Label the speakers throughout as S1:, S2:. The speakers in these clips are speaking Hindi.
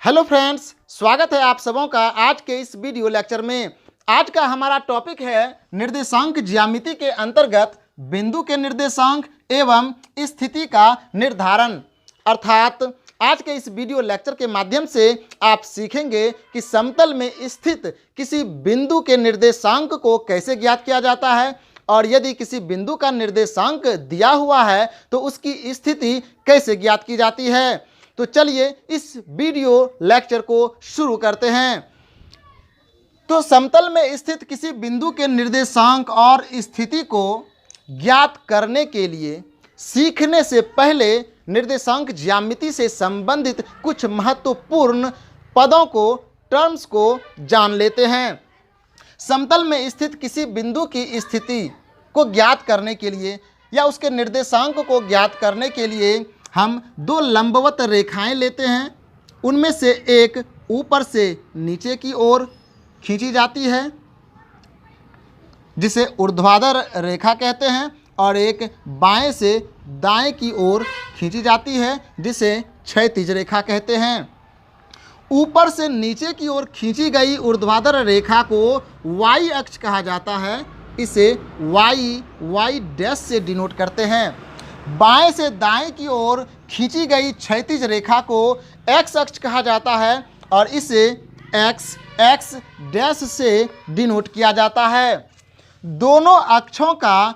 S1: हेलो फ्रेंड्स, स्वागत है आप सबों का आज के इस वीडियो लेक्चर में। आज का हमारा टॉपिक है निर्देशांक ज्यामिति के अंतर्गत बिंदु के निर्देशांक एवं स्थिति का निर्धारण। अर्थात आज के इस वीडियो लेक्चर के माध्यम से आप सीखेंगे कि समतल में स्थित किसी बिंदु के निर्देशांक को कैसे ज्ञात किया जाता है और यदि किसी बिंदु का निर्देशांक दिया हुआ है तो उसकी स्थिति कैसे ज्ञात की जाती है। तो चलिए इस वीडियो लेक्चर को शुरू करते हैं। तो समतल में स्थित किसी बिंदु के निर्देशांक और स्थिति को ज्ञात करने के लिए सीखने से पहले निर्देशांक ज्यामिति से संबंधित कुछ महत्वपूर्ण पदों को, टर्म्स को जान लेते हैं। समतल में स्थित किसी बिंदु की स्थिति को ज्ञात करने के लिए या उसके निर्देशांक को ज्ञात करने के लिए हम दो लंबवत रेखाएं लेते हैं। उनमें से एक ऊपर से नीचे की ओर खींची जाती है जिसे ऊर्ध्वाधर रेखा कहते हैं और एक बाएं से दाएं की ओर खींची जाती है जिसे क्षैतिज रेखा कहते हैं। ऊपर से नीचे की ओर खींची गई ऊर्ध्वाधर रेखा को y अक्ष कहा जाता है। इसे y डैश से डिनोट करते हैं। बाएं से दाएं की ओर खींची गई क्षैतिज रेखा को x अक्ष कहा जाता है और इसे x डैश से डिनोट किया जाता है। दोनों अक्षों का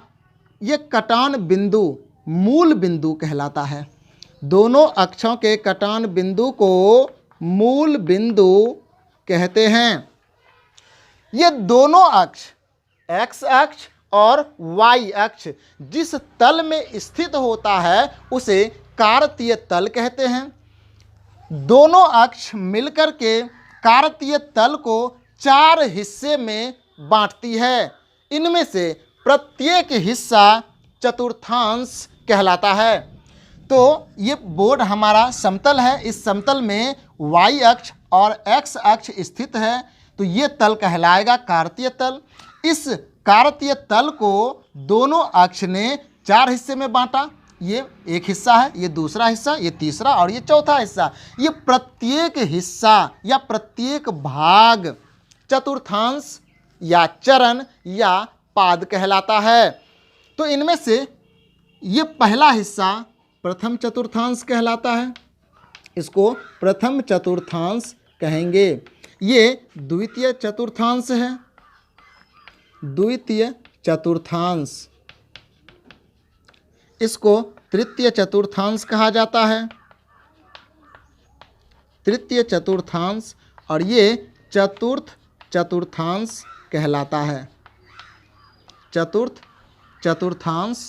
S1: ये कटान बिंदु मूल बिंदु कहलाता है। दोनों अक्षों के कटान बिंदु को मूल बिंदु कहते हैं। ये दोनों अक्ष x अक्ष और y अक्ष जिस तल में स्थित होता है उसे कार्तीय तल कहते हैं। दोनों अक्ष मिलकर के कार्तीय तल को 4 हिस्से में बांटती है। इनमें से प्रत्येक हिस्सा चतुर्थांश कहलाता है। तो ये बोर्ड हमारा समतल है। इस समतल में y अक्ष और x अक्ष स्थित है तो ये तल कहलाएगा कार्तीय तल। इस कार्तीय तल को दोनों अक्ष ने 4 हिस्से में बांटा। ये एक हिस्सा है, ये दूसरा हिस्सा, ये तीसरा और ये चौथा हिस्सा। ये प्रत्येक हिस्सा या प्रत्येक भाग चतुर्थांश या चरण या पाद कहलाता है। तो इनमें से ये पहला हिस्सा प्रथम चतुर्थांश कहलाता है। इसको प्रथम चतुर्थांश कहेंगे। ये द्वितीय चतुर्थांश है। द्वितीय चतुर्थांश, इसको तृतीय चतुर्थांश कहा जाता है। तृतीय चतुर्थांश और ये चतुर्थ चतुर्थांश कहलाता है। चतुर्थ चतुर्थांश,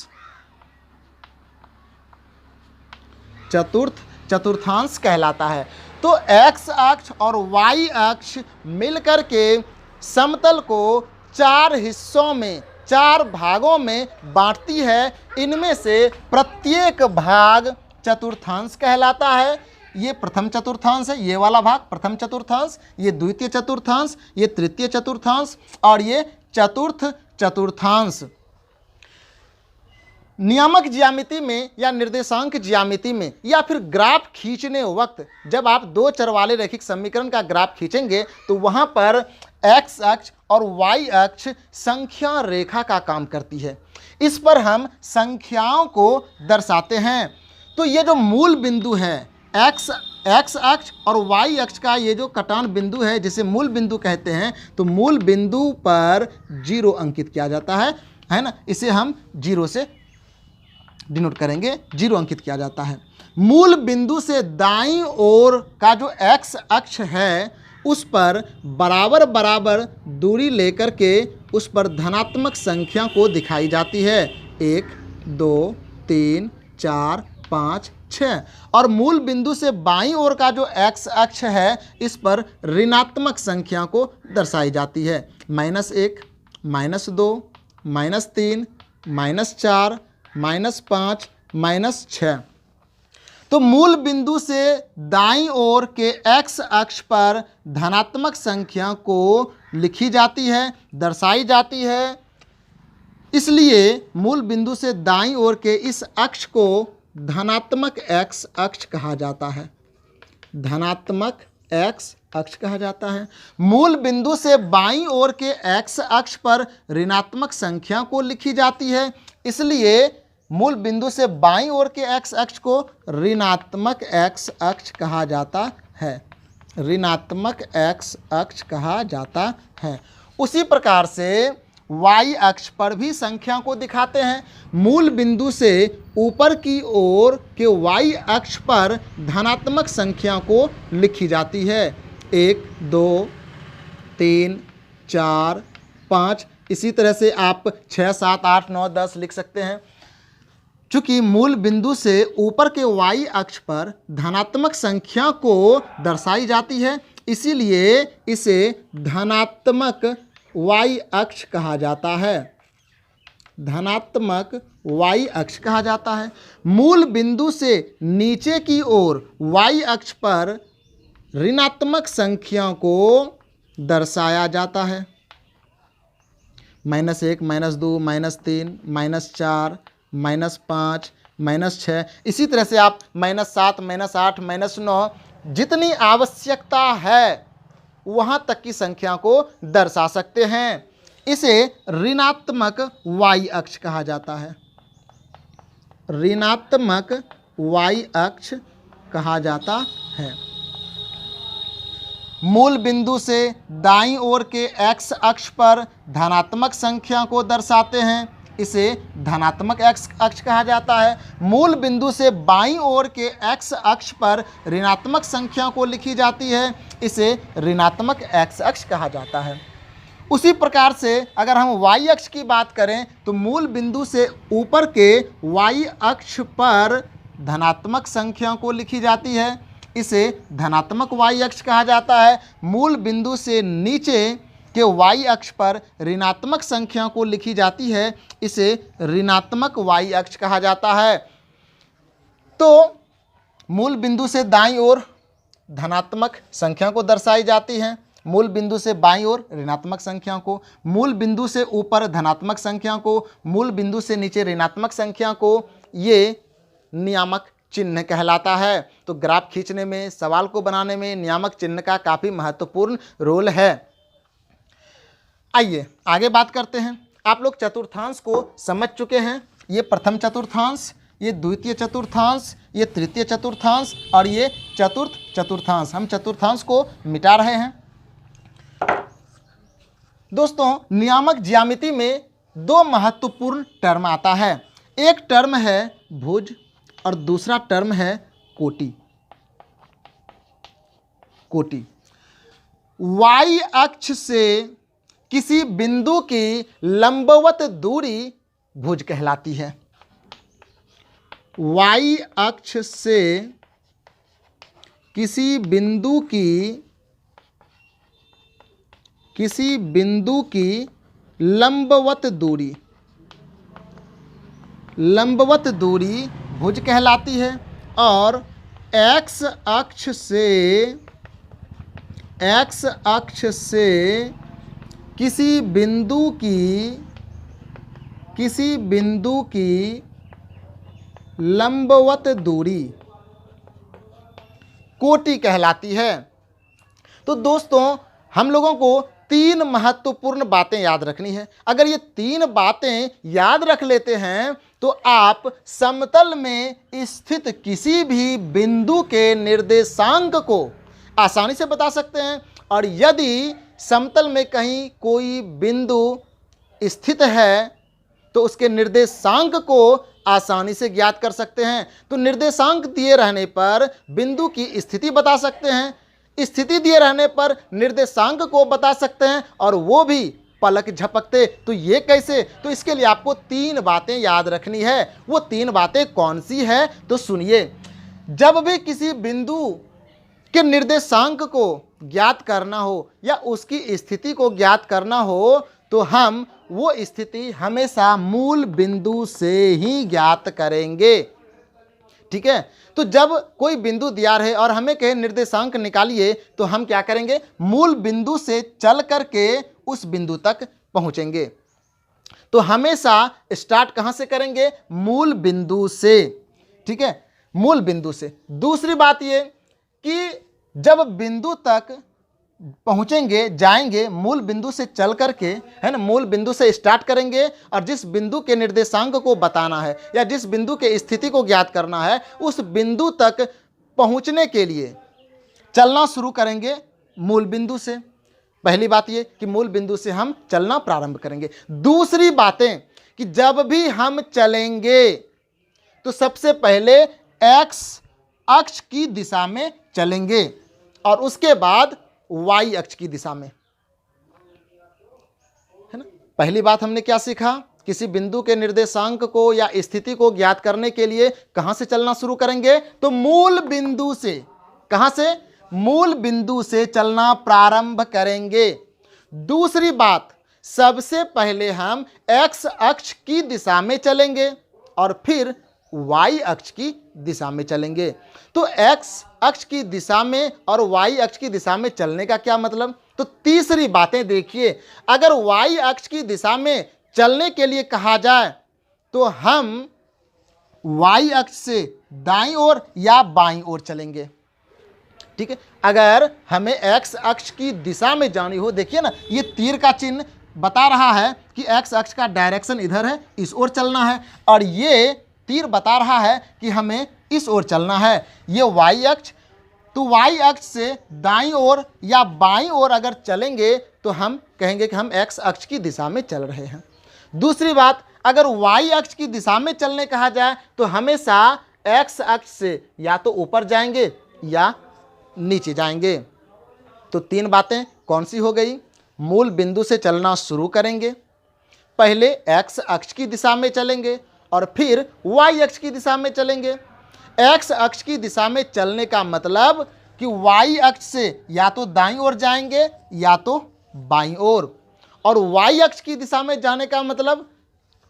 S1: चतुर्थ चतुर्थांश कहलाता है। तो x अक्ष और y अक्ष मिलकर के समतल को 4 हिस्सों में, 4 भागों में बांटती है। इनमें से प्रत्येक भाग चतुर्थांश कहलाता है। ये प्रथम चतुर्थांश है, ये वाला भाग प्रथम चतुर्थांश, ये द्वितीय चतुर्थांश, ये तृतीय चतुर्थांश और ये चतुर्थ चतुर्थांश। नियामक ज्यामिति में या निर्देशांक ज्यामिति में या फिर ग्राफ खींचने वक्त जब आप 2 चर वाले रैखिक समीकरण का ग्राफ खींचेंगे तो वहाँ पर x अक्ष और y अक्ष संख्या रेखा का काम करती है। इस पर हम संख्याओं को दर्शाते हैं। तो ये जो मूल बिंदु है x अक्ष और y अक्ष का ये जो कटान बिंदु है जिसे मूल बिंदु कहते हैं, तो मूल बिंदु पर 0 अंकित किया जाता है ना। इसे हम 0 से डिनोट करेंगे, 0 अंकित किया जाता है। मूल बिंदु से दाईं ओर का जो x अक्ष है उस पर बराबर बराबर दूरी लेकर के उस पर धनात्मक संख्या को दिखाई जाती है। 1 2 3 4 5 6 और मूल बिंदु से बाईं ओर का जो x अक्ष है इस पर ऋणात्मक संख्या को दर्शाई जाती है। -1 -2 -3 -4 -5 -6। तो मूल बिंदु से दाईं ओर के x अक्ष पर धनात्मक संख्या को लिखी जाती है, दर्शाई जाती है। इसलिए मूल बिंदु से दाईं ओर के इस अक्ष को धनात्मक x अक्ष कहा जाता है। धनात्मक एक्स अक्ष कहा जाता है। मूल बिंदु से बाईं ओर के एक्स अक्ष पर ऋणात्मक संख्या को लिखी जाती है, इसलिए मूल बिंदु से बाईं ओर के एक्स अक्ष को ऋणात्मक एक्स अक्ष कहा जाता है। ऋणात्मक एक्स अक्ष कहा जाता है। उसी प्रकार से y अक्ष पर भी संख्या को दिखाते हैं। मूल बिंदु से ऊपर की ओर के y अक्ष पर धनात्मक संख्या को लिखी जाती है। 1 2 3 4 5, इसी तरह से आप 6 7 8 9 10 लिख सकते हैं। चूंकि मूल बिंदु से ऊपर के y अक्ष पर धनात्मक संख्या को दर्शाई जाती है, इसीलिए इसे धनात्मक y अक्ष कहा जाता है। धनात्मक y अक्ष कहा जाता है। मूल बिंदु से नीचे की ओर y अक्ष पर ऋणात्मक संख्या को दर्शाया जाता है। -1 -2 -3 -4 -5 -6, इसी तरह से आप -7 -8 -9 जितनी आवश्यकता है वहाँ तक की संख्या को दर्शा सकते हैं। इसे ऋणात्मक y अक्ष कहा जाता है। ऋणात्मक y अक्ष कहा जाता है। मूल बिंदु से दाईं ओर के x अक्ष पर धनात्मक संख्या को दर्शाते हैं, इसे धनात्मक x अक्ष कहा जाता है। मूल बिंदु से बाईं ओर के x अक्ष पर ऋणात्मक संख्या को लिखी जाती है, इसे ऋणात्मक x अक्ष कहा जाता है। उसी प्रकार से अगर हम y अक्ष की बात करें तो मूल बिंदु से ऊपर के y अक्ष पर धनात्मक संख्या को लिखी जाती है, इसे धनात्मक y अक्ष कहा जाता है। मूल बिंदु से नीचे के y अक्ष पर ऋणात्मक संख्या को लिखी जाती है, इसे ऋणात्मक y अक्ष कहा जाता है। तो मूल बिंदु से दाईं ओर धनात्मक संख्या को दर्शाई जाती है, मूल बिंदु से बाईं ओर ऋणात्मक संख्या को, मूल बिंदु से ऊपर धनात्मक संख्या को, मूल बिंदु से नीचे ऋणात्मक संख्या को, ये नियामक चिन्ह कहलाता है। तो ग्राफ खींचने में, सवाल को बनाने में नियामक चिन्ह का काफ़ी महत्वपूर्ण रोल है। आइए आगे बात करते हैं। आप लोग चतुर्थांश को समझ चुके हैं। ये प्रथम चतुर्थांश, ये द्वितीय चतुर्थांश, ये तृतीय चतुर्थांश और ये चतुर्थ चतुर्थांश। हम चतुर्थांश को मिटा रहे हैं। दोस्तों, नियामक ज्यामिति में दो महत्वपूर्ण टर्म आता है। एक टर्म है भुज और दूसरा टर्म है कोटि। कोटि y अक्ष से किसी बिंदु की लंबवत दूरी भुज कहलाती है। y अक्ष से किसी बिंदु की लंबवत दूरी भुज कहलाती है। और x अक्ष से किसी बिंदु की लंबवत दूरी कोटि कहलाती है। तो दोस्तों, हम लोगों को तीन महत्वपूर्ण बातें याद रखनी है। अगर ये तीन बातें याद रख लेते हैं तो आप समतल में स्थित किसी भी बिंदु के निर्देशांक को आसानी से बता सकते हैं। और यदि समतल में कहीं कोई बिंदु स्थित है तो उसके निर्देशांक को आसानी से ज्ञात कर सकते हैं। तो निर्देशांक दिए रहने पर बिंदु की स्थिति बता सकते हैं, स्थिति दिए रहने पर निर्देशांक को बता सकते हैं, और वो भी पलक झपकते। तो ये कैसे? तो इसके लिए आपको तीन बातें याद रखनी है। वो तीन बातें कौन सी है? तो सुनिए। जब भी किसी बिंदु के निर्देशांक को ज्ञात करना हो या उसकी स्थिति को ज्ञात करना हो तो हम वो स्थिति हमेशा मूल बिंदु से ही ज्ञात करेंगे। ठीक है। तो जब कोई बिंदु दिया रहे और हमें कहे निर्देशांक निकालिए तो हम क्या करेंगे? मूल बिंदु से चल करके उस बिंदु तक पहुंचेंगे। तो हमेशा स्टार्ट कहां से करेंगे? मूल बिंदु से। ठीक है, मूल बिंदु से। दूसरी बात ये कि जब बिंदु तक पहुंचेंगे, जाएंगे, मूल बिंदु से चल करके, है ना, मूल बिंदु से स्टार्ट करेंगे और जिस बिंदु के निर्देशांक को बताना है या जिस बिंदु के स्थिति को ज्ञात करना है, उस बिंदु तक पहुंचने के लिए चलना शुरू करेंगे मूल बिंदु से। पहली बात ये कि मूल बिंदु से हम चलना प्रारंभ करेंगे। दूसरी बातें कि जब भी हम चलेंगे तो सबसे पहले एक्स अक्ष की दिशा में चलेंगे और उसके बाद वाई अक्ष की दिशा में, है ना। पहली बात हमने क्या सीखा, किसी बिंदु के निर्देशांक को या स्थिति को ज्ञात करने के लिए कहां से चलना शुरू करेंगे, तो मूल बिंदु से। कहां से? मूल बिंदु से चलना प्रारंभ करेंगे। दूसरी बात, सबसे पहले हम एक्स अक्ष की दिशा में चलेंगे और फिर वाई अक्ष की दिशा में चलेंगे। तो एक्स अक्ष की दिशा में और वाई अक्ष की दिशा में चलने का क्या मतलब? तो तीसरी बातें देखिए, अगर वाई अक्ष की दिशा में चलने के लिए कहा जाए तो हम वाई अक्ष से दाईं ओर या बाईं ओर चलेंगे। ठीक है, अगर हमें एक्स अक्ष की दिशा में जानी हो, देखिए ना, ये तीर का चिन्ह बता रहा है कि एक्स अक्ष का डायरेक्शन इधर है, इस ओर चलना है, और ये तीर बता रहा है कि हमें इस ओर चलना है, ये वाई अक्ष। तो वाई अक्ष से दाईं ओर या बाईं ओर अगर चलेंगे तो हम कहेंगे कि हम एक्स अक्ष की दिशा में चल रहे हैं। दूसरी बात, अगर वाई अक्ष की दिशा में चलने कहा जाए तो हमेशा एक्स अक्ष से या तो ऊपर जाएंगे या नीचे जाएंगे। तो तीन बातें कौन सी हो गई? मूल बिंदु से चलना शुरू करेंगे, पहले एक्स अक्ष की दिशा में चलेंगे और फिर वाई अक्ष की दिशा में चलेंगे। एक्स अक्ष की दिशा में चलने का मतलब कि वाई अक्ष से या तो दाईं ओर जाएंगे या तो बाईं ओर, और वाई अक्ष की दिशा में जाने का मतलब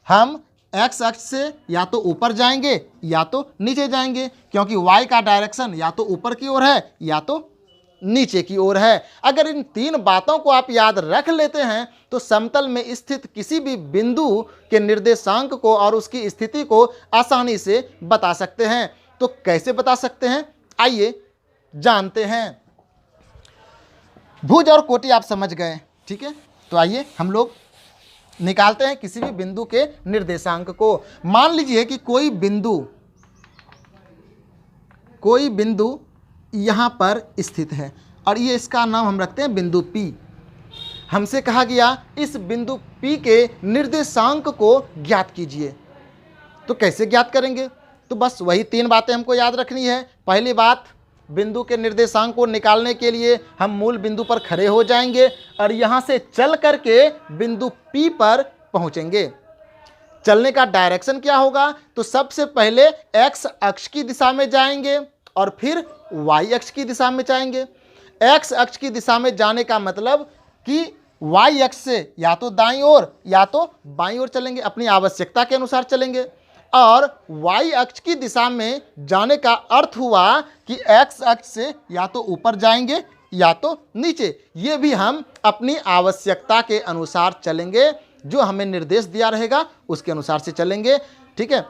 S1: हम एक्स अक्ष से या तो ऊपर जाएंगे या तो नीचे जाएंगे, क्योंकि वाई का डायरेक्शन या तो ऊपर की ओर है या तो नीचे की ओर है। अगर इन तीन बातों को आप याद रख लेते हैं तो समतल में स्थित किसी भी बिंदु के निर्देशांक को और उसकी स्थिति को आसानी से बता सकते हैं। तो कैसे बता सकते हैं, आइए जानते हैं। भुज और कोटि आप समझ गए, ठीक है। तो आइए हम लोग निकालते हैं किसी भी बिंदु के निर्देशांक को। मान लीजिए कि कोई बिंदु यहाँ पर स्थित है और ये इसका नाम हम रखते हैं बिंदु P। हमसे कहा गया इस बिंदु P के निर्देशांक को ज्ञात कीजिए। तो कैसे ज्ञात करेंगे? तो बस वही तीन बातें हमको याद रखनी है। पहली बात, बिंदु के निर्देशांक को निकालने के लिए हम मूल बिंदु पर खड़े हो जाएंगे और यहाँ से चल करके बिंदु P पर पहुँचेंगे। चलने का डायरेक्शन क्या होगा? तो सबसे पहले एक्स अक्ष की दिशा में जाएंगे और फिर वाई अक्ष की दिशा में जाएंगे। एक्स अक्ष की दिशा में जाने का मतलब कि वाई अक्ष से या तो दाईं ओर या तो बाईं ओर चलेंगे, अपनी आवश्यकता के अनुसार चलेंगे। और वाई अक्ष की दिशा में जाने का अर्थ हुआ कि एक्स अक्ष से या तो ऊपर जाएंगे या तो नीचे। ये भी हम अपनी आवश्यकता के अनुसार चलेंगे, जो हमें निर्देश दिया रहेगा उसके अनुसार से चलेंगे, ठीक है।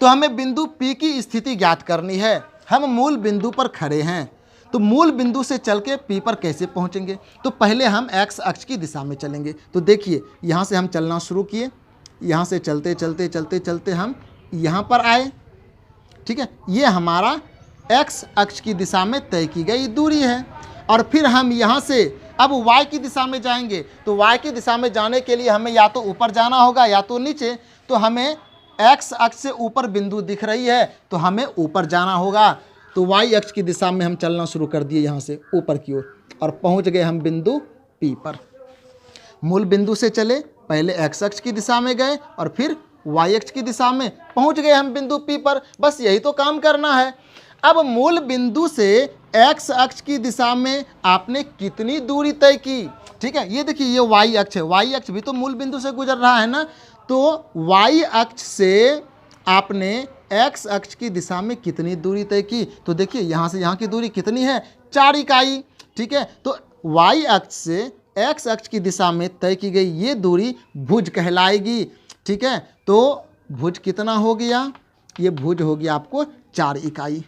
S1: तो हमें बिंदु P की स्थिति ज्ञात करनी है। हम मूल बिंदु पर खड़े हैं, तो मूल बिंदु से चल के P पर कैसे पहुंचेंगे? तो पहले हम एक्स अक्ष की दिशा में चलेंगे। तो देखिए, यहाँ से हम चलना शुरू किए, यहाँ से चलते चलते चलते चलते हम यहाँ पर आए, ठीक है। ये हमारा एक्स अक्ष की दिशा में तय की गई दूरी है। और फिर हम यहाँ से अब वाई की दिशा में जाएंगे। तो वाई की दिशा में जाने के लिए हमें या तो ऊपर जाना होगा या तो नीचे। तो हमें एक्स अक्ष से ऊपर बिंदु दिख रही है तो हमें ऊपर जाना होगा। तो वाई अक्ष की दिशा में हम चलना शुरू कर दिए यहाँ से ऊपर की ओर और पहुँच गए हम बिंदु P पर। मूल बिंदु से चले, पहले एक्स अक्ष की दिशा में गए और फिर वाई अक्ष की दिशा में पहुँच गए हम बिंदु P पर। बस यही तो काम करना है। अब मूल बिंदु से एक्स अक्ष की दिशा में आपने कितनी दूरी तय की? ठीक है, ये देखिए, ये वाई अक्ष है, वाई अक्ष भी तो मूल बिंदु से गुजर रहा है ना। तो वाई अक्ष से आपने एक्स अक्ष की दिशा में कितनी दूरी तय की? तो देखिए, यहाँ से यहाँ की दूरी कितनी है? 4 इकाई, ठीक है। तो वाई अक्ष से एक्स अक्ष की दिशा में तय की गई ये दूरी भुज कहलाएगी, ठीक है। तो भुज कितना हो गया? ये भुज हो गया आपको 4 इकाई,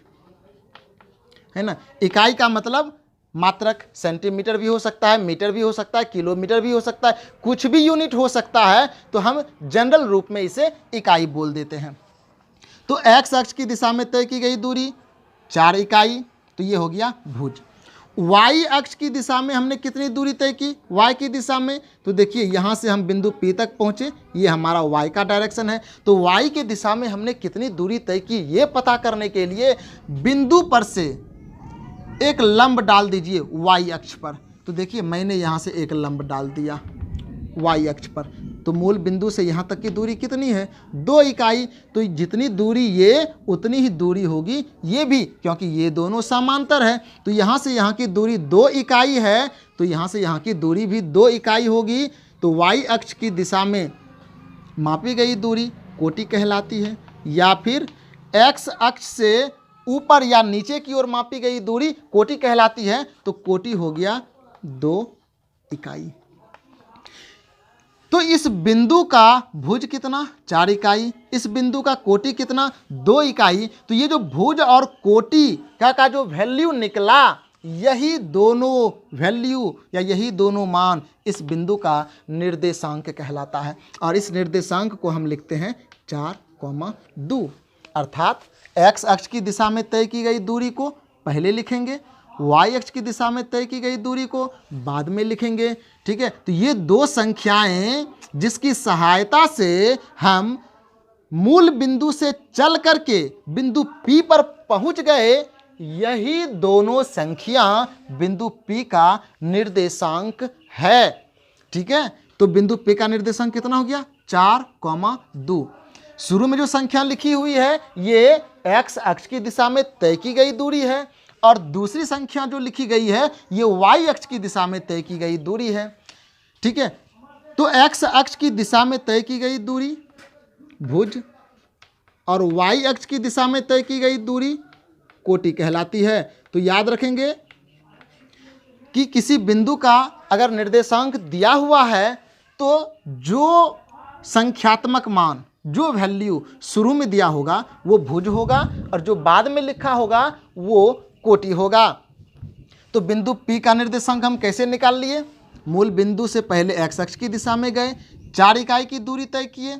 S1: है ना। इकाई का मतलब मात्रक सेंटीमीटर भी हो सकता है, मीटर भी हो सकता है, किलोमीटर भी हो सकता है, कुछ भी यूनिट हो सकता है, तो हम जनरल रूप में इसे इकाई बोल देते हैं। तो एक्स अक्ष की दिशा में तय की गई दूरी 4 इकाई, तो ये हो गया भुज। वाई अक्ष की दिशा में हमने कितनी दूरी तय की, वाई की दिशा में, तो देखिए यहाँ से हम बिंदु P तक पहुँचे, ये हमारा वाई का डायरेक्शन है, तो वाई की दिशा में हमने कितनी दूरी तय की, ये पता करने के लिए बिंदु पर से एक लंब डाल दीजिए वाई अक्ष पर। तो देखिए मैंने यहाँ से एक लंब डाल दिया वाई अक्ष पर, तो मूल बिंदु से यहाँ तक की दूरी कितनी है, 2 इकाई। तो जितनी दूरी ये उतनी ही दूरी होगी ये भी, क्योंकि ये दोनों समांतर है। तो यहाँ से यहाँ की दूरी 2 इकाई है, तो यहाँ से यहाँ की दूरी भी 2 इकाई होगी। तो वाई अक्ष की दिशा में मापी गई दूरी कोटि कहलाती है, या फिर एक्स अक्ष से ऊपर या नीचे की ओर मापी गई दूरी कोटि कहलाती है। तो कोटि हो गया 2 इकाई। तो इस बिंदु का भुज कितना, 4 इकाई, इस बिंदु का कोटि कितना, 2 इकाई। तो ये जो भुज और कोटि का जो वैल्यू निकला, यही दोनों वैल्यू या यही दोनों मान इस बिंदु का निर्देशांक कहलाता है। और इस निर्देशांक को हम लिखते हैं 4,2, अर्थात एक्स अक्ष की दिशा में तय की गई दूरी को पहले लिखेंगे, वाई अक्ष की दिशा में तय की गई दूरी को बाद में लिखेंगे। ठीक है, तो ये 2 संख्याएं जिसकी सहायता से हम मूल बिंदु से चल करके बिंदु P पर पहुंच गए, यही दोनों संख्या बिंदु P का निर्देशांक है। ठीक है, तो बिंदु P का निर्देशांक कितना हो गया, 4,2। शुरू में जो संख्या लिखी हुई है ये एक्स अक्ष की दिशा में तय की गई दूरी है, और दूसरी संख्या जो लिखी गई है ये वाई अक्ष की दिशा में तय की गई दूरी है। ठीक है, तो एक्स अक्ष की दिशा में तय की गई दूरी भुज और वाई अक्ष की दिशा में तय की गई दूरी कोटि कहलाती है। तो याद रखेंगे कि किसी बिंदु का अगर निर्देशांक दिया हुआ है तो जो संख्यात्मक मान, जो वैल्यू शुरू में दिया होगा वो भुज होगा, और जो बाद में लिखा होगा वो कोटि होगा। तो बिंदु P का निर्देशांक हम कैसे निकाल लिए, मूल बिंदु से पहले एक्स अक्ष की दिशा में गए, 4 इकाई की दूरी तय किए,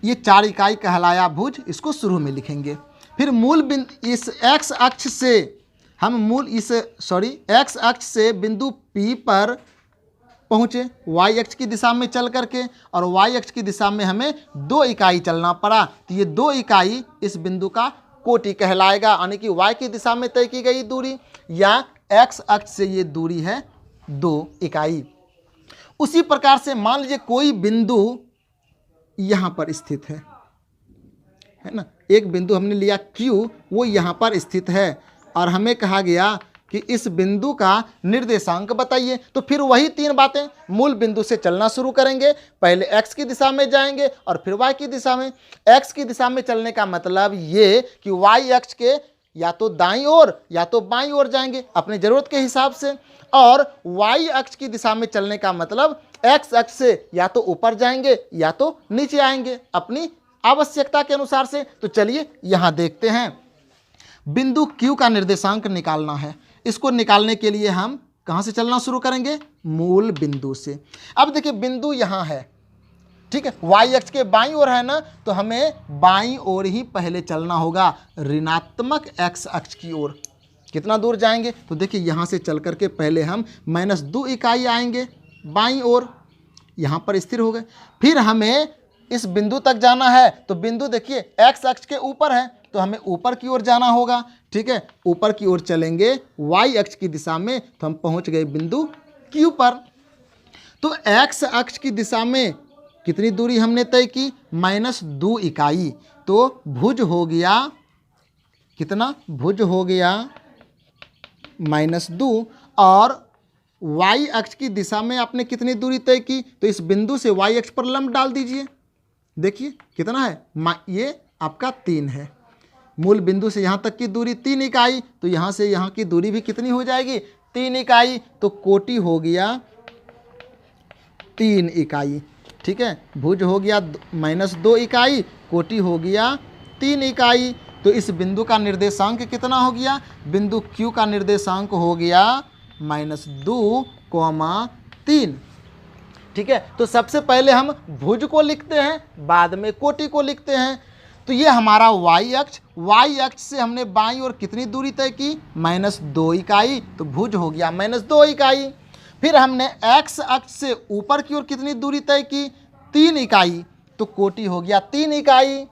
S1: ये 4 इकाई कहलाया भुज, इसको शुरू में लिखेंगे। फिर मूल बिंदु इस एक्स अक्ष से हम एक्स अक्ष से बिंदु P पर पहुँचे वाई अक्ष की दिशा में चल करके, और वाई अक्ष की दिशा में हमें 2 इकाई चलना पड़ा, तो ये 2 इकाई इस बिंदु का कोटि कहलाएगा, यानी कि वाई की दिशा में तय की गई दूरी या एक्स अक्ष से ये दूरी है 2 इकाई। उसी प्रकार से मान लीजिए कोई बिंदु यहाँ पर स्थित है ना, एक बिंदु हमने लिया Q, वो यहाँ पर स्थित है, और हमें कहा गया कि इस बिंदु का निर्देशांक बताइए। तो फिर वही 3 बातें, मूल बिंदु से चलना शुरू करेंगे, पहले x की दिशा में जाएंगे और फिर y की दिशा में। x की दिशा में चलने का मतलब ये कि y अक्ष के या तो दाईं ओर या तो बाईं ओर जाएंगे अपनी ज़रूरत के हिसाब से, और y अक्ष की दिशा में चलने का मतलब x अक्ष से या तो ऊपर जाएंगे या तो नीचे आएंगे अपनी आवश्यकता के अनुसार से। तो चलिए यहाँ देखते हैं, बिंदु Q का निर्देशांक निकालना है। इसको निकालने के लिए हम कहाँ से चलना शुरू करेंगे, मूल बिंदु से। अब देखिए बिंदु यहाँ है, ठीक है, वाई अक्ष के बाईं ओर है ना, तो हमें बाईं ओर ही पहले चलना होगा, ऋणात्मक एक्स अक्ष की ओर। कितना दूर जाएंगे, तो देखिए यहाँ से चल करके पहले हम -2 इकाई आएंगे बाईं ओर, यहाँ पर स्थिर हो गए। फिर हमें इस बिंदु तक जाना है, तो बिंदु देखिए एक्स अक्ष के ऊपर है, तो हमें ऊपर की ओर जाना होगा। ठीक है, ऊपर की ओर चलेंगे वाई अक्ष की दिशा में, तो हम पहुंच गए बिंदु Q पर। तो एक्स अक्ष की दिशा में कितनी दूरी हमने तय की, -2 इकाई। तो भुज हो गया कितना, भुज हो गया -2, और वाई अक्ष की दिशा में आपने कितनी दूरी तय की, तो इस बिंदु से वाई अक्ष पर लंब डाल दीजिए। देखिए कितना है, ये आपका 3 है। मूल बिंदु से यहाँ तक की दूरी 3 इकाई, तो यहाँ से यहाँ की दूरी भी कितनी हो जाएगी, 3 इकाई। तो कोटि हो गया 3 इकाई। ठीक है, भुज हो गया -2 इकाई, कोटि हो गया 3 इकाई। तो इस बिंदु का निर्देशांक कितना हो गया? बिंदु Q का निर्देशांक हो गया -2,3। ठीक है, तो सबसे पहले हम भुज को लिखते हैं, बाद में कोटि को लिखते हैं। तो ये हमारा y अक्ष से हमने बाईं ओर कितनी दूरी तय की? -2 इकाई, तो भुज हो गया -2 इकाई। फिर हमने x अक्ष से ऊपर की ओर कितनी दूरी तय की? 3 इकाई, तो कोटि हो गया 3 इकाई।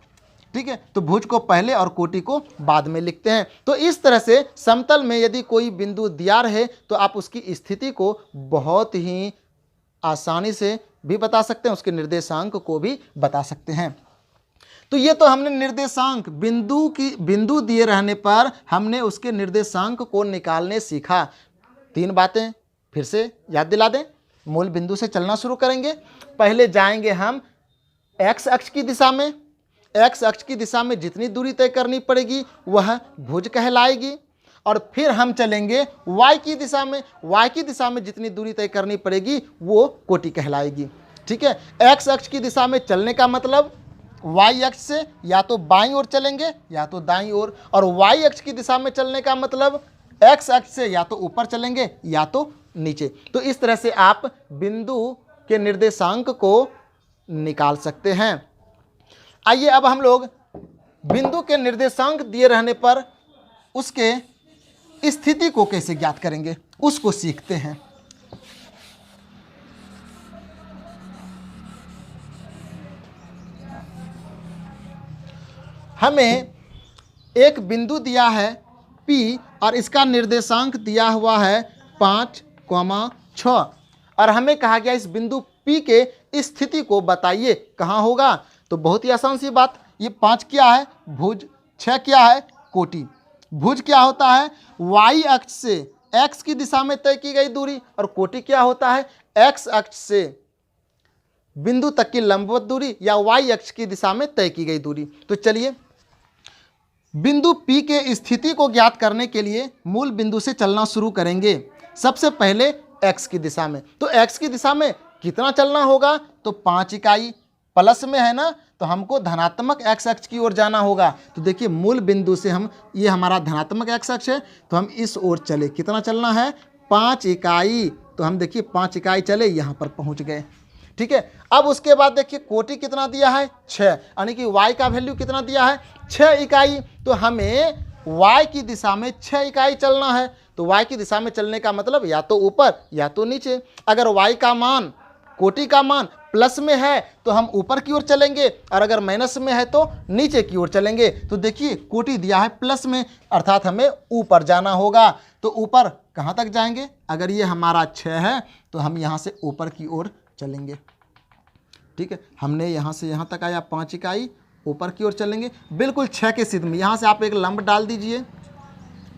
S1: ठीक है, तो भुज को पहले और कोटि को बाद में लिखते हैं। तो इस तरह से समतल में यदि कोई बिंदु दिया रहे तो आप उसकी स्थिति को बहुत ही आसानी से भी बता सकते हैं, उसके निर्देशांक को भी बता सकते हैं। तो ये तो हमने निर्देशांक बिंदु दिए रहने पर हमने उसके निर्देशांक को निकालने सीखा। 3 बातें फिर से याद दिला दें। मूल बिंदु से चलना शुरू करेंगे। पहले जाएंगे हम x अक्ष की दिशा में। x अक्ष की दिशा में जितनी दूरी तय करनी पड़ेगी वह भुज कहलाएगी। और फिर हम चलेंगे y की दिशा में। y की दिशा में जितनी दूरी तय करनी पड़ेगी वो कोटि कहलाएगी। ठीक है, x अक्ष की दिशा में चलने का मतलब y अक्ष से या तो बाईं ओर चलेंगे या तो दाईं ओर, और y अक्ष की दिशा में चलने का मतलब x अक्ष से या तो ऊपर चलेंगे या तो नीचे। तो इस तरह से आप बिंदु के निर्देशांक को निकाल सकते हैं। आइए अब हम लोग बिंदु के निर्देशांक दिए रहने पर उसके स्थिति को कैसे ज्ञात करेंगे उसको सीखते हैं। हमें एक बिंदु दिया है P और इसका निर्देशांक दिया हुआ है 5,6 और हमें कहा गया इस बिंदु P के स्थिति को बताइए कहाँ होगा। तो बहुत ही आसान सी बात, ये 5 क्या है? भुज। 6 क्या है? कोटि। भुज क्या होता है? y अक्ष से x की दिशा में तय की गई दूरी, और कोटि क्या होता है? x अक्ष से बिंदु तक की लंबवत दूरी या y अक्ष की दिशा में तय की गई दूरी। तो चलिए बिंदु P के स्थिति को ज्ञात करने के लिए मूल बिंदु से चलना शुरू करेंगे। सबसे पहले x की दिशा में। तो x की दिशा में कितना चलना होगा? तो 5 इकाई। प्लस में है ना, तो हमको धनात्मक x अक्ष की ओर जाना होगा। तो देखिए मूल बिंदु से हम, ये हमारा धनात्मक x अक्ष है, तो हम इस ओर चले। कितना चलना है? 5 इकाई। तो हम देखिए 5 इकाई चले, यहाँ पर पहुँच गए। ठीक है, अब उसके बाद देखिए कोटि कितना दिया है? 6, यानी कि y का वैल्यू कितना दिया है? 6 इकाई। तो हमें y की दिशा में 6 इकाई चलना है। तो y की दिशा में चलने का मतलब या तो ऊपर या तो नीचे। अगर y का मान, कोटि का मान प्लस में है तो हम ऊपर की ओर चलेंगे, और अगर माइनस में है तो नीचे की ओर चलेंगे। तो देखिए कोटि दिया है प्लस में, अर्थात हमें ऊपर जाना होगा। तो ऊपर कहाँ तक जाएंगे? अगर ये हमारा 6 है तो हम यहाँ से ऊपर की ओर चलेंगे। ठीक है, हमने यहाँ से यहाँ तक आया 5 इकाई, ऊपर की ओर चलेंगे बिल्कुल 6 के सीध में। यहाँ से आप एक लंब डाल दीजिए,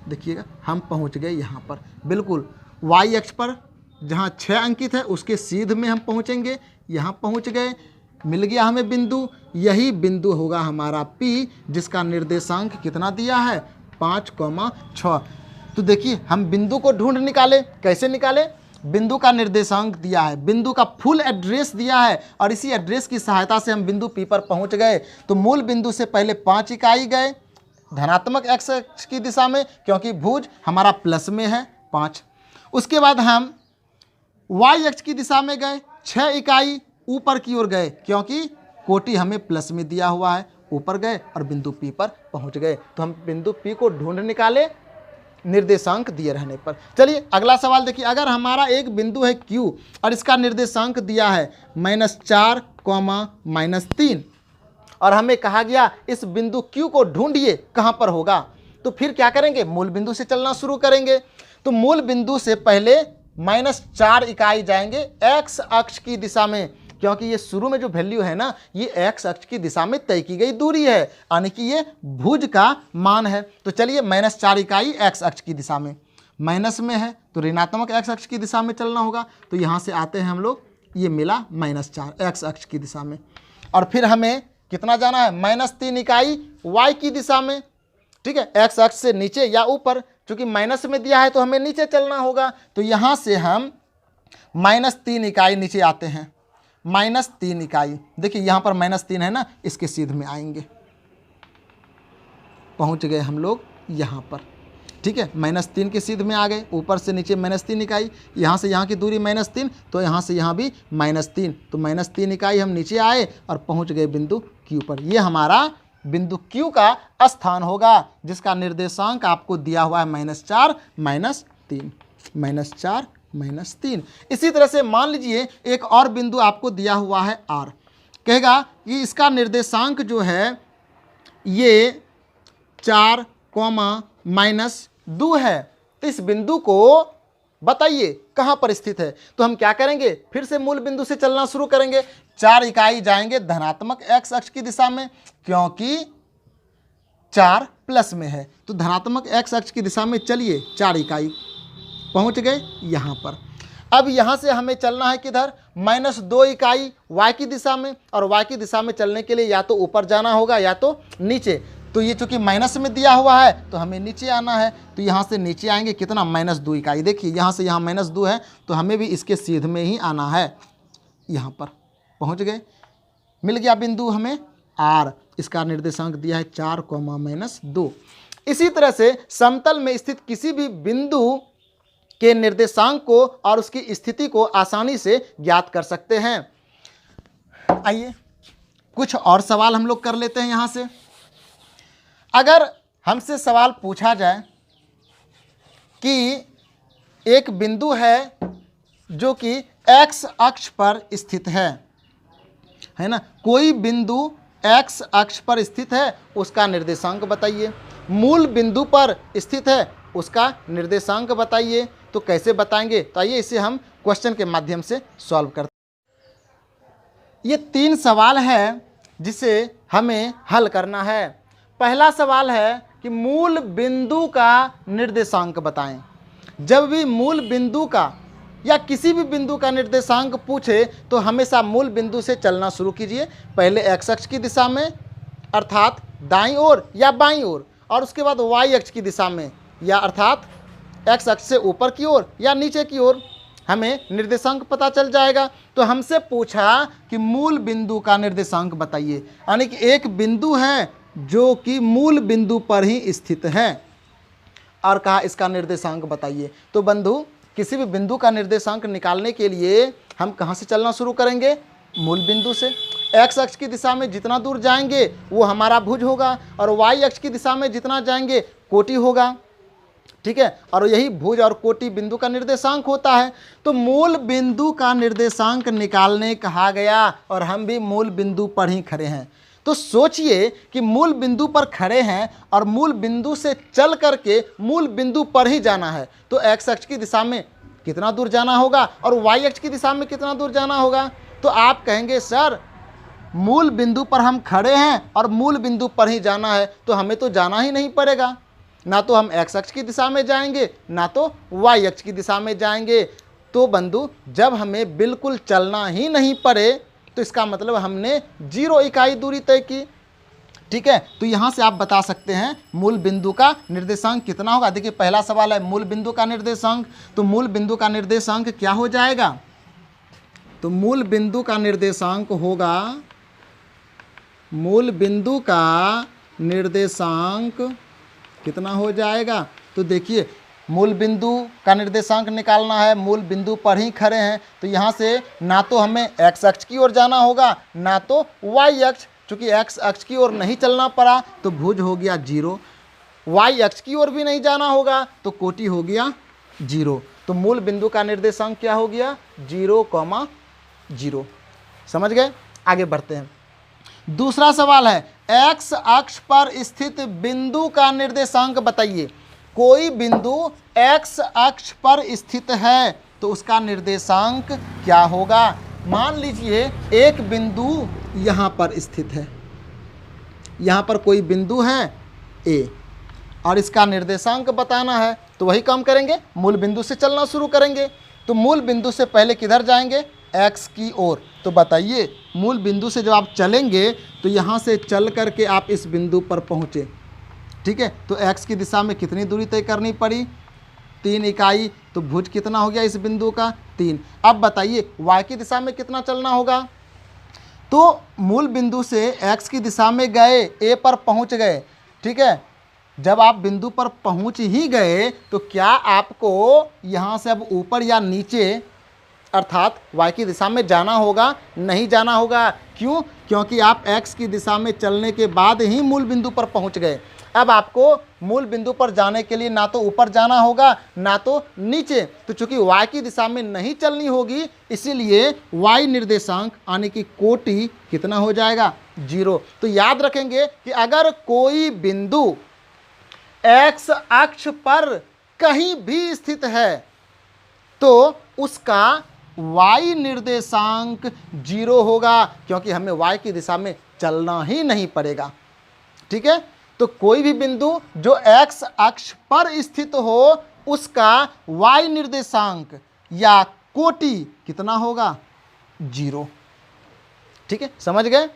S1: देखिएगा हम पहुँच गए यहाँ पर बिल्कुल y अक्ष पर, जहाँ 6 अंकित है उसके सीध में हम पहुँचेंगे। यहाँ पहुँच गए, मिल गया हमें बिंदु। यही बिंदु होगा हमारा P, जिसका निर्देशांक कितना दिया है? 5,6। तो देखिए हम बिंदु को ढूंढ निकाले। कैसे निकाले? बिंदु का निर्देशांक दिया है, बिंदु का फुल एड्रेस दिया है, और इसी एड्रेस की सहायता से हम बिंदु P पर पहुंच गए। तो मूल बिंदु से पहले 5 इकाई गए धनात्मक x अक्ष की दिशा में, क्योंकि भुज हमारा प्लस में है 5। उसके बाद हम y अक्ष की दिशा में गए 6 इकाई ऊपर की ओर गए, क्योंकि कोटि हमें प्लस में दिया हुआ है। ऊपर गए और बिंदु P पर पहुंच गए। तो हम बिंदु P को ढूंढ निकाले निर्देशांक दिए रहने पर। चलिए अगला सवाल देखिए, अगर हमारा एक बिंदु है Q और इसका निर्देशांक दिया है -4, -3, और हमें कहा गया इस बिंदु Q को ढूंढिए कहाँ पर होगा। तो फिर क्या करेंगे? मूल बिंदु से चलना शुरू करेंगे। तो मूल बिंदु से पहले -4 इकाई जाएंगे x अक्ष की दिशा में, क्योंकि ये शुरू में जो वैल्यू है ना, ये x अक्ष की दिशा में तय की गई दूरी है, यानी कि ये भुज का मान है। तो चलिए -4 इकाई x अक्ष की दिशा में, माइनस में है तो ऋणात्मक x अक्ष की दिशा में चलना होगा। तो यहाँ से आते हैं हम लोग, ये मिला -4 x अक्ष की दिशा में। और फिर हमें कितना जाना है? -3 इकाई y की दिशा में। ठीक है, x अक्ष से नीचे या ऊपर, चूंकि माइनस में दिया है तो हमें नीचे चलना होगा। तो यहाँ से हम -3 इकाई नीचे आते हैं। -3 इकाई, देखिए यहाँ पर -3 है ना, इसके सीध में आएंगे। पहुंच गए हम लोग यहाँ पर। ठीक है, -3 के सीध में आ गए, ऊपर से नीचे -3 इकाई, यहाँ से यहाँ की दूरी -3, तो यहाँ से यहाँ भी -3, तो -3 इकाई हम नीचे आए और पहुँच गए बिंदु Q पर। ये हमारा बिंदु Q का स्थान होगा, जिसका निर्देशांक आपको दिया हुआ है -4 -3, -4 -3। इसी तरह से मान लीजिए एक और बिंदु आपको दिया हुआ है R, कहेगा कि इसका निर्देशांक जो है ये 4, -2 है, तो इस बिंदु को बताइए कहाँ पर स्थित है। तो हम क्या करेंगे, फिर से मूल बिंदु से चलना शुरू करेंगे। 4 इकाई जाएंगे धनात्मक x अक्ष की दिशा में, क्योंकि 4 प्लस में है, तो धनात्मक x अक्ष की दिशा में चलिए, 4 इकाई पहुंच गए यहाँ पर। अब यहाँ से हमें चलना है किधर, -2 इकाई y की दिशा में, और y की दिशा में चलने के लिए या तो ऊपर जाना होगा या तो नीचे। तो ये चूंकि माइनस में दिया हुआ है तो हमें नीचे आना है, तो यहाँ से नीचे आएंगे कितना, -2 इकाई। देखिए यहाँ से यहाँ -2 है, तो हमें भी इसके सीध में ही आना है। यहाँ पर पहुँच गए, मिल गया बिंदु हमें R, इसका निर्देशांक दिया है 4, -2। इसी तरह से समतल में स्थित किसी भी बिंदु के निर्देशांक को और उसकी स्थिति को आसानी से ज्ञात कर सकते हैं। आइए कुछ और सवाल हम लोग कर लेते हैं। यहाँ से अगर हमसे सवाल पूछा जाए कि एक बिंदु है जो कि x अक्ष पर स्थित है ना, कोई बिंदु x अक्ष पर स्थित है, उसका निर्देशांक बताइए। मूल बिंदु पर स्थित है, उसका निर्देशांक बताइए। तो कैसे बताएंगे, तो आइए इसे हम क्वेश्चन के माध्यम से सॉल्व करते हैं। ये 3 सवाल है जिसे हमें हल करना है। पहला सवाल है कि मूल बिंदु का निर्देशांक बताएं। जब भी मूल बिंदु का या किसी भी बिंदु का निर्देशांक पूछे तो हमेशा मूल बिंदु से चलना शुरू कीजिए। पहले x अक्ष की दिशा में अर्थात दाईं ओर या बाईं ओर, और उसके बाद y अक्ष की दिशा में या अर्थात x अक्ष से ऊपर की ओर या नीचे की ओर, हमें निर्देशांक पता चल जाएगा। तो हमसे पूछा कि मूल बिंदु का निर्देशांक बताइए, यानी कि एक बिंदु है जो कि मूल बिंदु पर ही स्थित है, और कहा इसका निर्देशांक बताइए। तो बंधु किसी भी बिंदु का निर्देशांक निकालने के लिए हम कहाँ से चलना शुरू करेंगे, मूल बिंदु से। x अक्ष की दिशा में जितना दूर जाएंगे वो हमारा भुज होगा, और y अक्ष की दिशा में जितना जाएंगे कोटि होगा। ठीक है, और यही भुज और कोटि बिंदु का निर्देशांक होता है। तो मूल बिंदु का निर्देशांक निकालने कहा गया, और हम भी मूल बिंदु पर ही खड़े हैं। तो सोचिए कि मूल बिंदु पर खड़े हैं और मूल बिंदु से चल करके मूल बिंदु पर ही जाना है, तो x अक्ष की दिशा में कितना दूर जाना होगा और y अक्ष की दिशा में कितना दूर जाना होगा। तो आप कहेंगे सर मूल बिंदु पर हम खड़े हैं और मूल बिंदु पर ही जाना है, तो हमें तो जाना ही नहीं पड़ेगा, ना तो हम x अक्ष की दिशा में जाएंगे ना तो y अक्ष की दिशा में जाएंगे। तो बंधु जब हमें बिल्कुल चलना ही नहीं पड़े तो इसका मतलब हमने 0 इकाई दूरी तय की। ठीक है, तो यहाँ से आप बता सकते हैं मूल बिंदु का निर्देशांक कितना होगा। देखिए पहला सवाल है मूल बिंदु का निर्देशांक, तो मूल बिंदु का निर्देशांक क्या हो जाएगा, तो मूल बिंदु का निर्देशांक होगा, मूल बिंदु का निर्देशांक कितना हो जाएगा। तो देखिए मूल बिंदु का निर्देशांक निकालना है, मूल बिंदु पर ही खड़े हैं, तो यहाँ से ना तो हमें x अक्ष की ओर जाना होगा ना तो y अक्ष, चूँकि x अक्ष की ओर नहीं चलना पड़ा तो भुज हो गया 0, y अक्ष की ओर भी नहीं जाना होगा तो कोटि हो गया 0। तो मूल बिंदु का निर्देशांक क्या हो गया, 0,0। समझ गए, आगे बढ़ते हैं। दूसरा सवाल है x अक्ष पर स्थित बिंदु का निर्देशांक बताइए। कोई बिंदु x अक्ष पर स्थित है तो उसका निर्देशांक क्या होगा। मान लीजिए एक बिंदु यहाँ पर स्थित है, यहाँ पर कोई बिंदु है A और इसका निर्देशांक बताना है, तो वही काम करेंगे, मूल बिंदु से चलना शुरू करेंगे। तो मूल बिंदु से पहले किधर जाएंगे, x की ओर। तो बताइए मूल बिंदु से जब आप चलेंगे तो यहाँ से चल करके आप इस बिंदु पर पहुँचे। ठीक है, तो x की दिशा में कितनी दूरी तय करनी पड़ी, 3 इकाई, तो भुज कितना हो गया इस बिंदु का, 3। अब बताइए y की दिशा में कितना चलना होगा। तो मूल बिंदु से x की दिशा में गए, a पर पहुंच गए, ठीक है, जब आप बिंदु पर पहुंच ही गए तो क्या आपको यहाँ से अब ऊपर या नीचे अर्थात y की दिशा में जाना होगा? नहीं जाना होगा। क्यों? क्योंकि आप x की दिशा में चलने के बाद ही मूल बिंदु पर पहुंच गए। अब आपको मूल बिंदु पर जाने के लिए ना तो ऊपर जाना होगा ना तो नीचे। तो चूंकि y की दिशा में नहीं चलनी होगी, इसीलिए y निर्देशांक यानी कि कोटि कितना हो जाएगा? 0। तो याद रखेंगे कि अगर कोई बिंदु x अक्ष पर कहीं भी स्थित है तो उसका y निर्देशांक 0 होगा, क्योंकि हमें y की दिशा में चलना ही नहीं पड़ेगा। ठीक है, तो कोई भी बिंदु जो x अक्ष पर स्थित हो उसका y निर्देशांक या कोटि कितना होगा? 0। ठीक है, समझ गए?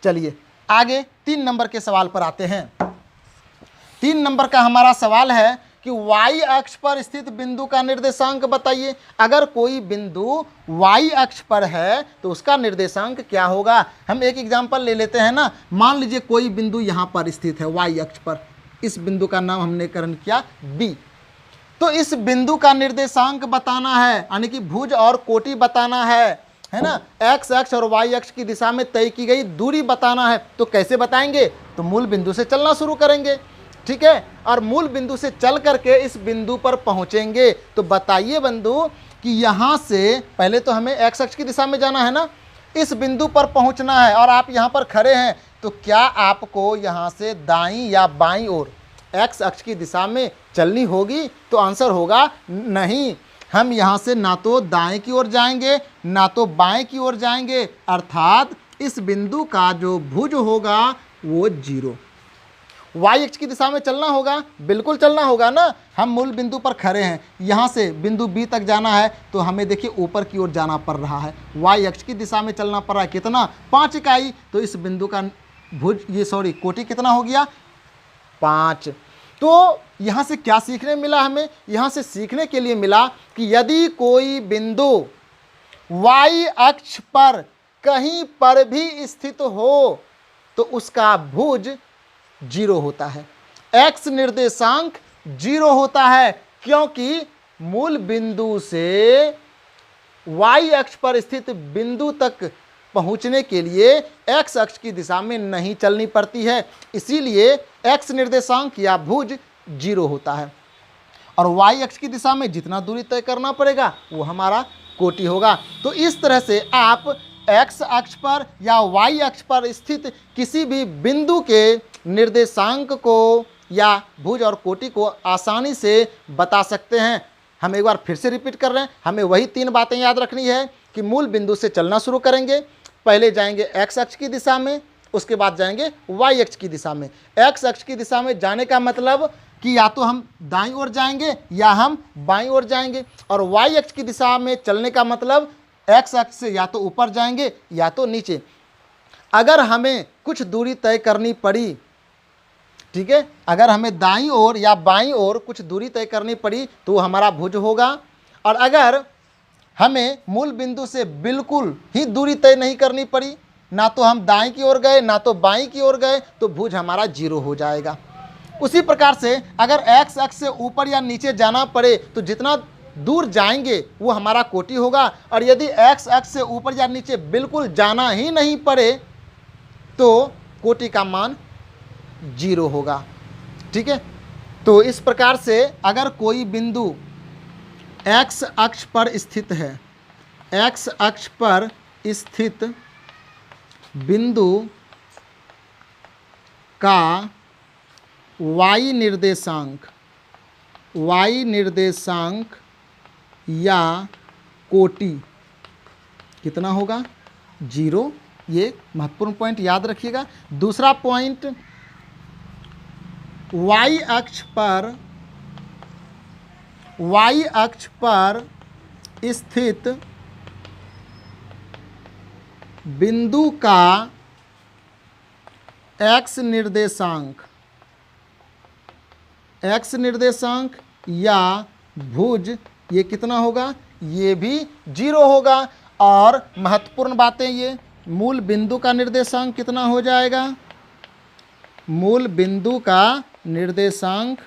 S1: चलिए आगे 3 नंबर के सवाल पर आते हैं। 3 नंबर का हमारा सवाल है कि y अक्ष पर स्थित बिंदु का निर्देशांक बताइए। अगर कोई बिंदु y अक्ष पर है तो उसका निर्देशांक क्या होगा? हम एक एग्जांपल ले लेते हैं ना। मान लीजिए कोई बिंदु यहाँ पर स्थित है y अक्ष पर, इस बिंदु का नाम हमने करण किया B। तो इस बिंदु का निर्देशांक बताना है, यानी कि भुज और कोटि बताना है ना। x अक्ष और y अक्ष की दिशा में तय की गई दूरी बताना है। तो कैसे बताएंगे? तो मूल बिंदु से चलना शुरू करेंगे। ठीक है, और मूल बिंदु से चल करके इस बिंदु पर पहुंचेंगे। तो बताइए बंधु कि यहाँ से पहले तो हमें x अक्ष की दिशा में जाना है ना, इस बिंदु पर पहुंचना है और आप यहाँ पर खड़े हैं। तो क्या आपको यहाँ से दाईं या बाईं ओर x अक्ष की दिशा में चलनी होगी? तो आंसर होगा नहीं। हम यहाँ से ना तो दाएं की ओर जाएंगे ना तो बाएं की ओर जाएंगे, अर्थात इस बिंदु का जो भुज होगा वो 0। y अक्ष की दिशा में चलना होगा, बिल्कुल चलना होगा ना। हम मूल बिंदु पर खड़े हैं, यहाँ से बिंदु B तक जाना है तो हमें देखिए ऊपर की ओर जाना पड़ रहा है। y अक्ष की दिशा में चलना पड़ रहा है, कितना? 5 इकाई। तो इस बिंदु का भुज कोटि कितना हो गया? 5। तो यहाँ से क्या सीखने मिला हमें? यहाँ से सीखने के लिए मिला कि यदि कोई बिंदु y अक्ष पर कहीं पर भी स्थित हो तो उसका भुज 0 होता है, x निर्देशांक 0 होता है, क्योंकि मूल बिंदु से y अक्ष पर स्थित बिंदु तक पहुंचने के लिए x अक्ष की दिशा में नहीं चलनी पड़ती है। इसीलिए x निर्देशांक या भुज 0 होता है और y अक्ष की दिशा में जितना दूरी तय करना पड़ेगा वो हमारा कोटि होगा। तो इस तरह से आप x अक्ष पर या y अक्ष पर स्थित किसी भी बिंदु के निर्देशांक को या भुज और कोटि को आसानी से बता सकते हैं। हम एक बार फिर से रिपीट कर रहे हैं, हमें वही 3 बातें याद रखनी है कि मूल बिंदु से चलना शुरू करेंगे। पहले जाएंगे x अक्ष की दिशा में, उसके बाद जाएंगे y अक्ष की दिशा में। x अक्ष की दिशा में जाने का मतलब कि या तो हम दाईं ओर जाएंगे या हम बाईं ओर जाएंगे, और y अक्ष की दिशा में चलने का मतलब x अक्ष से या तो ऊपर जाएंगे या तो नीचे। अगर हमें कुछ दूरी तय करनी पड़ी, ठीक है, अगर हमें दाईं ओर या बाईं ओर कुछ दूरी तय करनी पड़ी तो हमारा भुज होगा, और अगर हमें मूल बिंदु से बिल्कुल ही दूरी तय नहीं करनी पड़ी, ना तो हम दाईं की ओर गए ना तो बाईं की ओर गए, तो भुज हमारा 0 हो जाएगा। उसी प्रकार से अगर x अक्ष से ऊपर या नीचे जाना पड़े तो जितना दूर जाएंगे वो हमारा कोटि होगा, और यदि x अक्ष से ऊपर या नीचे बिल्कुल जाना ही नहीं पड़े तो कोटि का मान 0 होगा। ठीक है, तो इस प्रकार से अगर कोई बिंदु x अक्ष पर स्थित है, x अक्ष पर स्थित बिंदु का y निर्देशांक या कोटि कितना होगा? 0। ये महत्वपूर्ण पॉइंट याद रखिएगा। दूसरा पॉइंट, y अक्ष पर स्थित बिंदु का x निर्देशांक या भुज ये कितना होगा? ये भी 0 होगा। और महत्वपूर्ण बातें ये, मूल बिंदु का निर्देशांक कितना हो जाएगा? मूल बिंदु का निर्देशांक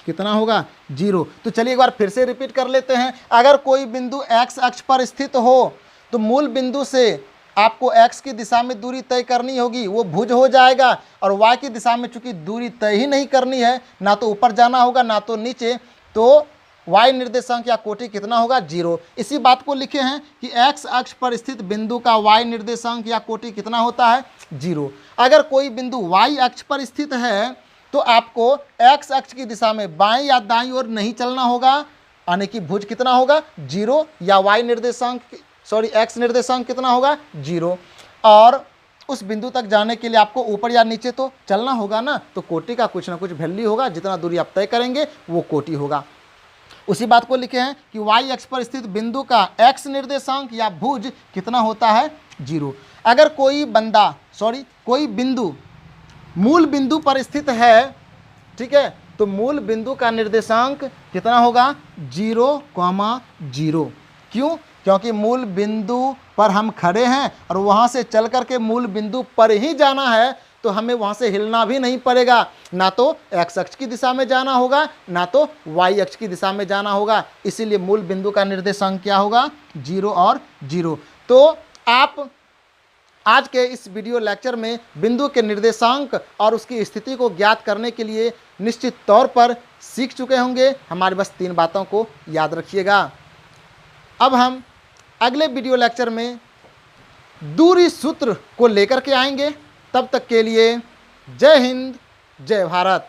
S1: कितना होगा 0। तो चलिए एक बार फिर से रिपीट कर लेते हैं। अगर कोई बिंदु x अक्ष पर स्थित हो तो मूल बिंदु से आपको x की दिशा में दूरी तय करनी होगी, वो भुज हो जाएगा। और y की दिशा में चूंकि दूरी तय ही नहीं करनी है, ना तो ऊपर जाना होगा ना तो नीचे, तो y निर्देशांक या कोटि कितना होगा 0। इसी बात को लिखे हैं कि x अक्ष पर स्थित बिंदु का y निर्देशांक या कोटि कितना होता है 0। अगर कोई बिंदु y अक्ष पर स्थित है तो आपको x अक्ष की दिशा में बाएं या दाईं ओर नहीं चलना होगा, यानी कि भुज कितना होगा 0 या x निर्देशांक कितना होगा 0। और उस बिंदु तक जाने के लिए आपको ऊपर या नीचे तो चलना होगा ना, तो कोटि का कुछ ना कुछ वैल्यू होगा, जितना दूरी आप तय करेंगे वो कोटि होगा। उसी बात को लिखे हैं कि y अक्ष पर स्थित बिंदु का x निर्देशांक या भुज कितना होता है 0। अगर कोई बिंदु मूल बिंदु पर स्थित है, ठीक है, तो मूल बिंदु का निर्देशांक कितना होगा 0,0। क्यों? क्योंकि मूल बिंदु पर हम खड़े हैं और वहाँ से चल करके मूल बिंदु पर ही जाना है, तो हमें वहाँ से हिलना भी नहीं पड़ेगा, ना तो x अक्ष की दिशा में जाना होगा ना तो y अक्ष की दिशा में जाना होगा। इसीलिए मूल बिंदु का निर्देशांक क्या होगा 0 और 0। तो आप आज के इस वीडियो लेक्चर में बिंदु के निर्देशांक और उसकी स्थिति को ज्ञात करने के लिए निश्चित तौर पर सीख चुके होंगे। हमारी बस 3 बातों को याद रखिएगा। अब हम अगले वीडियो लेक्चर में दूरी सूत्र को लेकर के आएंगे। तब तक के लिए जय हिंद, जय भारत।